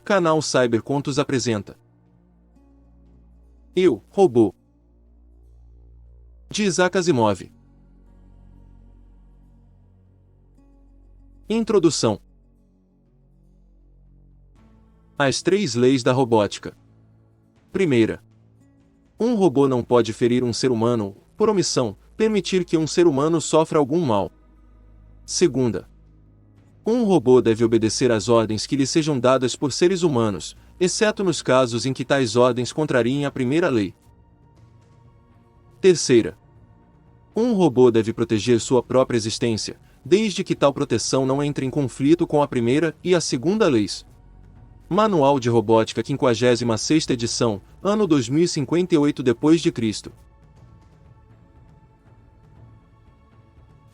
Canal Cybercontos apresenta Eu, Robô, de Isaac Asimov. Introdução. As 3 leis da robótica. Primeira. Um robô não pode ferir um ser humano, por omissão, permitir que um ser humano sofra algum mal. Segunda. Um robô deve obedecer às ordens que lhe sejam dadas por seres humanos, exceto nos casos em que tais ordens contrariem a primeira lei. Terceira. Um robô deve proteger sua própria existência, desde que tal proteção não entre em conflito com a primeira e a segunda leis. Manual de Robótica 56ª edição, ano 2058 d.C.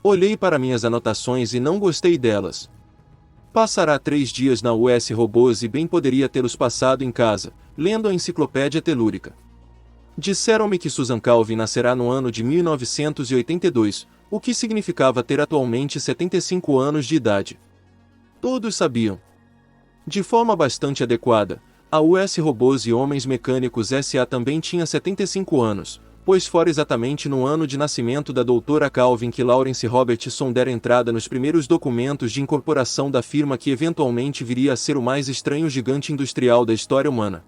Olhei para minhas anotações e não gostei delas. Passará 3 dias na US Robôs e bem poderia tê-los passado em casa, lendo a enciclopédia telúrica. Disseram-me que Susan Calvin nascerá no ano de 1982, o que significava ter atualmente 75 anos de idade. Todos sabiam. De forma bastante adequada, a US Robôs e Homens Mecânicos S.A. também tinha 75 anos, pois fora exatamente no ano de nascimento da doutora Calvin que Lawrence Robertson dera entrada nos primeiros documentos de incorporação da firma que eventualmente viria a ser o mais estranho gigante industrial da história humana.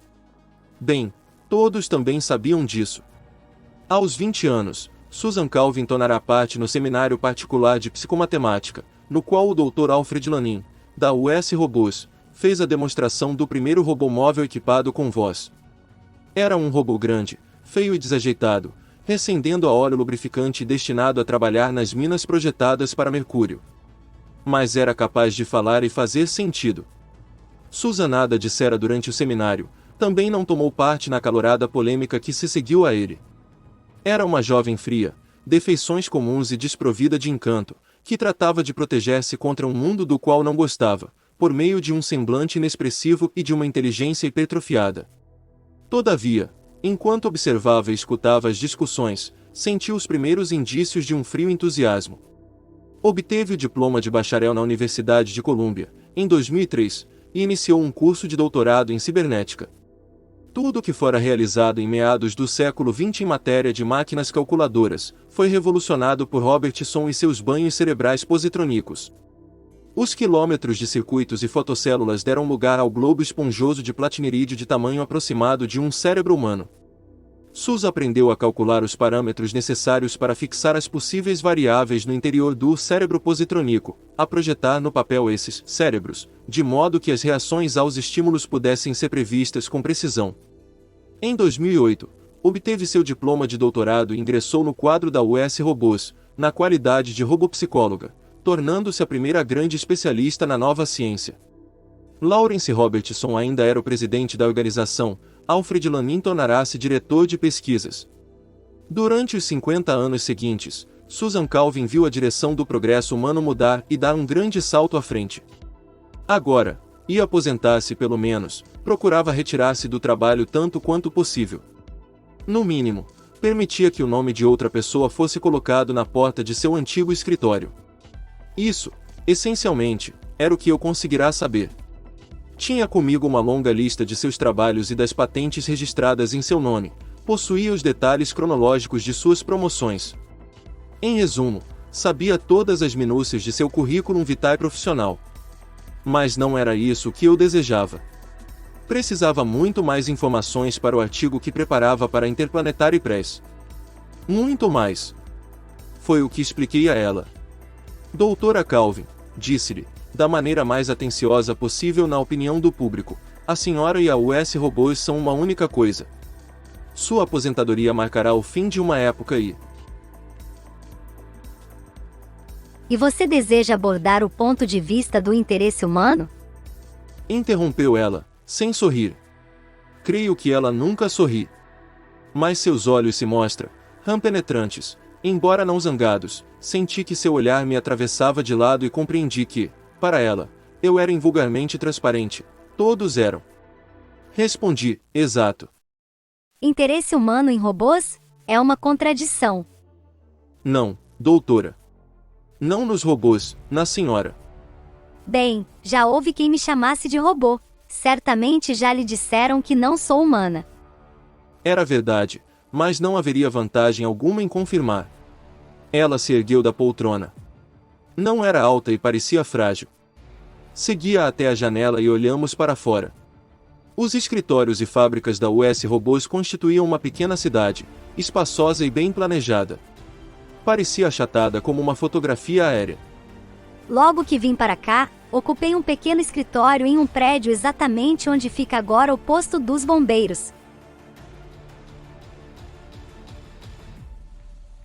Bem, todos também sabiam disso. Aos 20 anos, Susan Calvin tomará parte no seminário particular de psicomatemática, no qual o Dr. Alfred Lanin, da US Robôs, fez a demonstração do primeiro robô móvel equipado com voz. Era um robô grande, feio e desajeitado, recendendo a óleo lubrificante destinado a trabalhar nas minas projetadas para Mercúrio. Mas era capaz de falar e fazer sentido. Susan nada dissera durante o seminário, também não tomou parte na acalorada polêmica que se seguiu a ele. Era uma jovem fria, de feições comuns e desprovida de encanto, que tratava de proteger-se contra um mundo do qual não gostava, por meio de um semblante inexpressivo e de uma inteligência hipertrofiada. Todavia, enquanto observava e escutava as discussões, sentiu os primeiros indícios de um frio entusiasmo. Obteve o diploma de bacharel na Universidade de Colômbia, em 2003, e iniciou um curso de doutorado em cibernética. Tudo o que fora realizado em meados do século XX em matéria de máquinas calculadoras, foi revolucionado por Robertson e seus banhos cerebrais positrônicos. Os quilômetros de circuitos e fotocélulas deram lugar ao globo esponjoso de platinerídeo de tamanho aproximado de um cérebro humano. Susan aprendeu a calcular os parâmetros necessários para fixar as possíveis variáveis no interior do cérebro positrônico, a projetar no papel esses cérebros, de modo que as reações aos estímulos pudessem ser previstas com precisão. Em 2008, obteve seu diploma de doutorado e ingressou no quadro da US Robôs, na qualidade de robopsicóloga, tornando-se a primeira grande especialista na nova ciência. Lawrence Robertson ainda era o presidente da organização, Alfred Lanin tornará-se diretor de pesquisas. Durante os 50 anos seguintes, Susan Calvin viu a direção do progresso humano mudar e dar um grande salto à frente. Agora, ia aposentar-se pelo menos, procurava retirar-se do trabalho tanto quanto possível. No mínimo, permitia que o nome de outra pessoa fosse colocado na porta de seu antigo escritório. Isso, essencialmente, era o que eu conseguirá saber. Tinha comigo uma longa lista de seus trabalhos e das patentes registradas em seu nome, possuía os detalhes cronológicos de suas promoções. Em resumo, sabia todas as minúcias de seu currículo vitae profissional. Mas não era isso que eu desejava. Precisava muito mais informações para o artigo que preparava para a Interplanetary Press. Muito mais. Foi o que expliquei a ela. Doutora Calvin, disse-lhe, da maneira mais atenciosa possível na opinião do público, a senhora e a US Robôs são uma única coisa. Sua aposentadoria marcará o fim de uma época e você deseja abordar o ponto de vista do interesse humano? Interrompeu ela, sem sorrir. Creio que ela nunca sorri. Mas seus olhos se mostram, penetrantes, embora não zangados, senti que seu olhar me atravessava de lado e compreendi que, para ela, eu era invulgarmente transparente. Todos eram. Respondi, exato. Interesse humano em robôs? É uma contradição. Não, doutora. Não nos robôs, na senhora. Bem, já houve quem me chamasse de robô. Certamente já lhe disseram que não sou humana. Era verdade, mas não haveria vantagem alguma em confirmar. Ela se ergueu da poltrona. Não era alta e parecia frágil. Segui-a até a janela e olhamos para fora. Os escritórios e fábricas da US Robôs constituíam uma pequena cidade, espaçosa e bem planejada. Parecia achatada como uma fotografia aérea. Logo que vim para cá, ocupei um pequeno escritório em um prédio exatamente onde fica agora o posto dos bombeiros.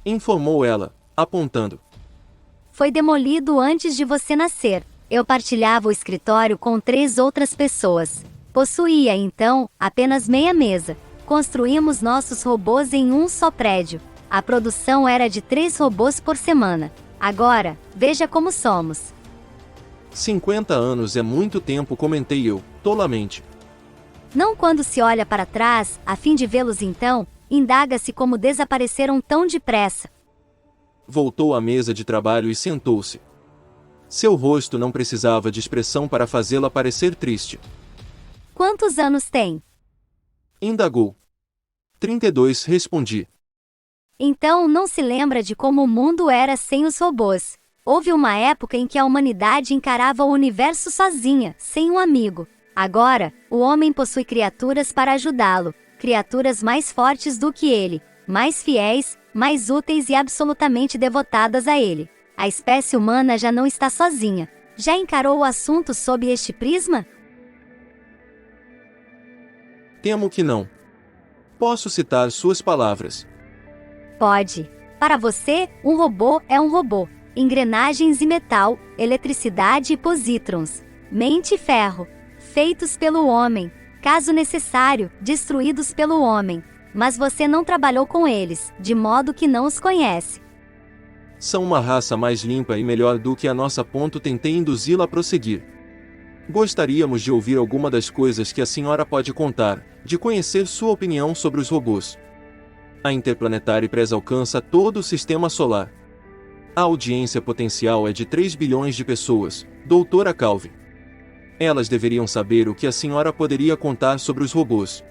Informou ela, apontando. Foi demolido antes de você nascer. Eu partilhava o escritório com 3 outras pessoas. Possuía, então, apenas meia mesa. Construímos nossos robôs em um só prédio. A produção era de 3 robôs por semana. Agora, veja como somos. 50 anos é muito tempo, comentei eu, tolamente. Não quando se olha para trás, a fim de vê-los então, indaga-se como desapareceram tão depressa. Voltou à mesa de trabalho e sentou-se. Seu rosto não precisava de expressão para fazê-la parecer triste. Quantos anos tem? Indagou. 32, respondi. Então não se lembra de como o mundo era sem os robôs. Houve uma época em que a humanidade encarava o universo sozinha, sem um amigo. Agora, o homem possui criaturas para ajudá-lo, criaturas mais fortes do que ele, mais fiéis, mais úteis e absolutamente devotadas a ele. A espécie humana já não está sozinha. Já encarou o assunto sob este prisma? Temo que não. Posso citar suas palavras. Pode. Para você, um robô é um robô. Engrenagens e metal, eletricidade e positrons. Mente e ferro. Feitos pelo homem. Caso necessário, destruídos pelo homem. Mas você não trabalhou com eles, de modo que não os conhece. São uma raça mais limpa e melhor do que a nossa. Tentei induzi-la a prosseguir. Gostaríamos de ouvir alguma das coisas que a senhora pode contar, de conhecer sua opinião sobre os robôs. A Interplanetary Press alcança todo o sistema solar. A audiência potencial é de 3 bilhões de pessoas, doutora Calvin. Elas deveriam saber o que a senhora poderia contar sobre os robôs.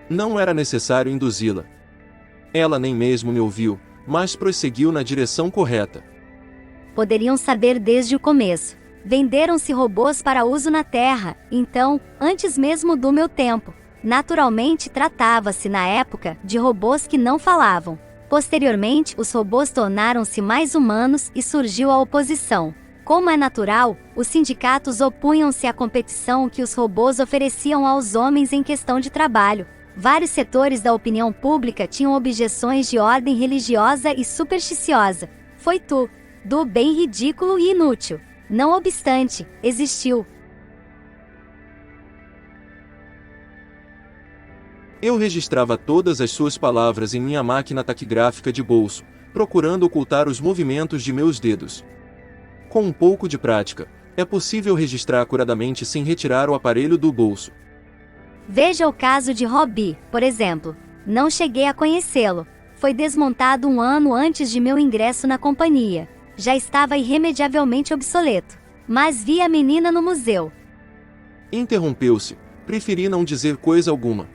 Não era necessário induzi-la. Ela nem mesmo me ouviu, mas prosseguiu na direção correta. Poderiam saber desde o começo. Venderam-se robôs para uso na Terra, então, antes mesmo do meu tempo. Naturalmente tratava-se na época de robôs que não falavam. Posteriormente, os robôs tornaram-se mais humanos e surgiu a oposição. Como é natural, os sindicatos opunham-se à competição que os robôs ofereciam aos homens em questão de trabalho. Vários setores da opinião pública tinham objeções de ordem religiosa e supersticiosa. Foi do bem ridículo e inútil. Não obstante, existiu. Eu registrava todas as suas palavras em minha máquina taquigráfica de bolso, procurando ocultar os movimentos de meus dedos. Com um pouco de prática, é possível registrar acuradamente sem retirar o aparelho do bolso. Veja o caso de Robbie, por exemplo. Não cheguei a conhecê-lo. Foi desmontado 1 ano antes de meu ingresso na companhia. Já estava irremediavelmente obsoleto. Mas vi a menina no museu. Interrompeu-se, preferi não dizer coisa alguma.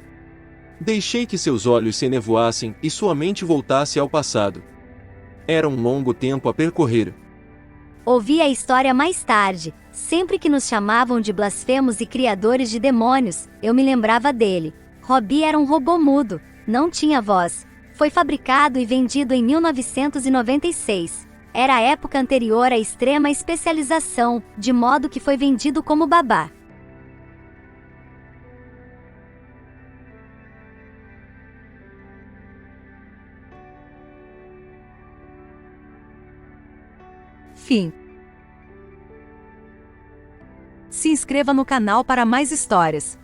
Deixei que seus olhos se enevoassem e sua mente voltasse ao passado. Era um longo tempo a percorrer. Ouvi a história mais tarde. Sempre que nos chamavam de blasfemos e criadores de demônios, eu me lembrava dele. Robbie era um robô mudo, não tinha voz. Foi fabricado e vendido em 1996. Era a época anterior à extrema especialização, de modo que foi vendido como babá. Fim. Se inscreva no canal para mais histórias.